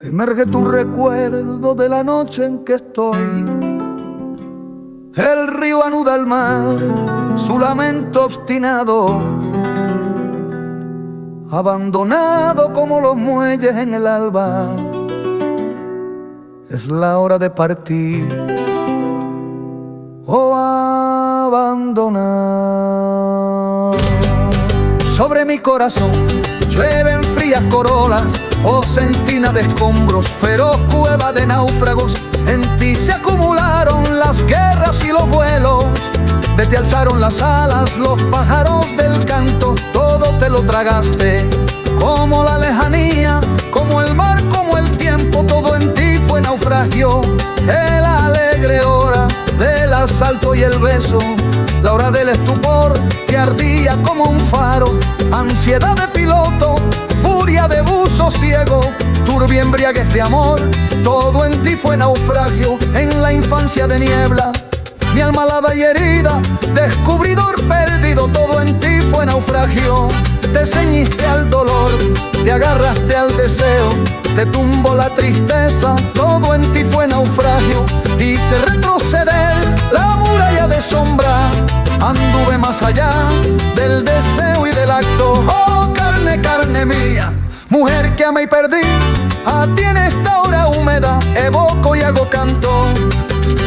Emerge tu recuerdo de la noche en que estoy. El río anuda al mar su lamento obstinado, abandonado como los muelles en el alba. Es la hora de partir o abandonar. Sobre mi corazón llueven frías corolas, oh sentina de escombros, feroz cueva de náufragos. En ti se acumularon las guerras y los vuelos, de ti alzaron las alas los pájaros del canto. Todo te lo tragaste, como la lejanía, como el mar, como el tiempo. Todo en ti fue naufragio, la alegre hora del asalto y el beso, la hora del estupor que ardía como un faro, ansiedad de piloto, furia de buzo ciego, turbia embriaguez de amor. Todo en ti fue naufragio, en la infancia de niebla, mi alma alada y herida, descubridor perdido. Todo en ti fue naufragio, te ceñiste al dolor, te agarraste al deseo, te tumbó la tristeza. Todo en ti fue naufragio, hice retroceder la muralla de sombra, anduve más allá del deseo y del acto. Oh carne, carne mía, mujer que amé y perdí, a ti en esta hora húmeda evoco y hago canto.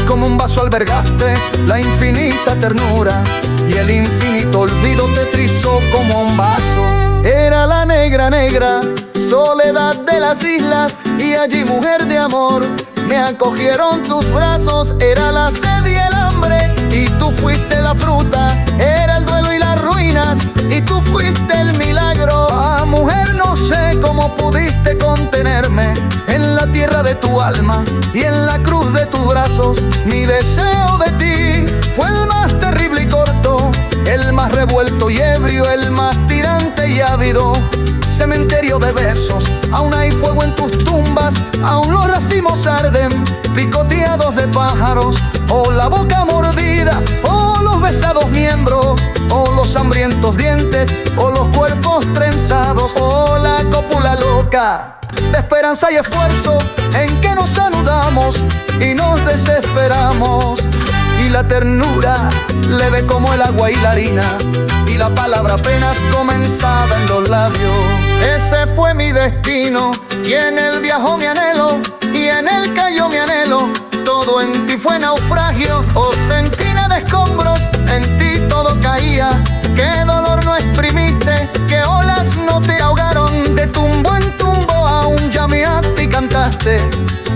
Como un vaso albergaste la infinita ternura, y el infinito olvido te trizó como un vaso. Era la negra, negra soledad de las islas, y allí, mujer de amor, me acogieron tus brazos. Era la sed y el hambre, y tú fuiste la fruta. Era el duelo y las ruinas, y tú fuiste el milagro. Ah, mujer, no sé cómo pudiste contenerme en la tierra de tu alma y en la cruz de tus brazos. Mi deseo de ti fue el más terrible y corto, el más revuelto y ebrio, el más tirante y ávido. Cementerio de besos, aún hay fuego en tus tumbas, aún los racimos arden, picoteados de pájaros. Oh la boca mordida, oh los besados miembros, oh los hambrientos dientes, oh los cuerpos trenzados. Oh la cópula loca de esperanza y esfuerzo, en que nos anudamos y nos desesperamos. Y la ternura leve como el agua y la harina, y la palabra apenas comenzada en los labios. Ese fue mi destino, y en él viajó mi anhelo, y en él cayó mi anhelo. Todo en ti fue naufragio, oh sentina de escombros, en ti todo caía. Qué dolor no exprimiste, qué olas no te ahogaron. De tumbo en tumbo aún llameaste y cantaste,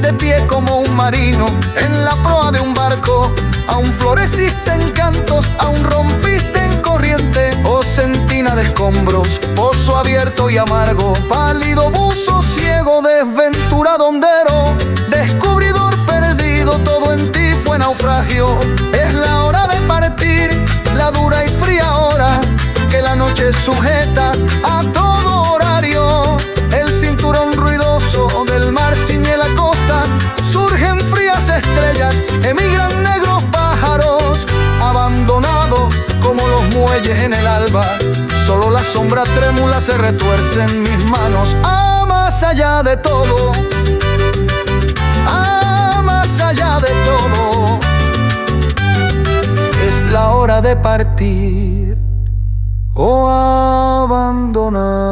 de pie como un marino en la proa de un barco. Aún floreciste en cantos, aún rompiste en corriente. Oh sentina de escombros, pozo abierto y amargo, pálido buzo ciego, desventurado hondero, descubridor perdido. Todo en ti fue naufragio, es la hora de partir, la dura y fría hora que la noche sujeta a todo horario. El cinturón ruidoso del mar ciñe la costa, surgen frías estrellas, emigran negros pájaros, abandonados como los muelles en el alba. Solo la sombra trémula se retuerce en mis manos. Ah, más allá de todo, ah, más allá de todo, es la hora de partir o abandonar.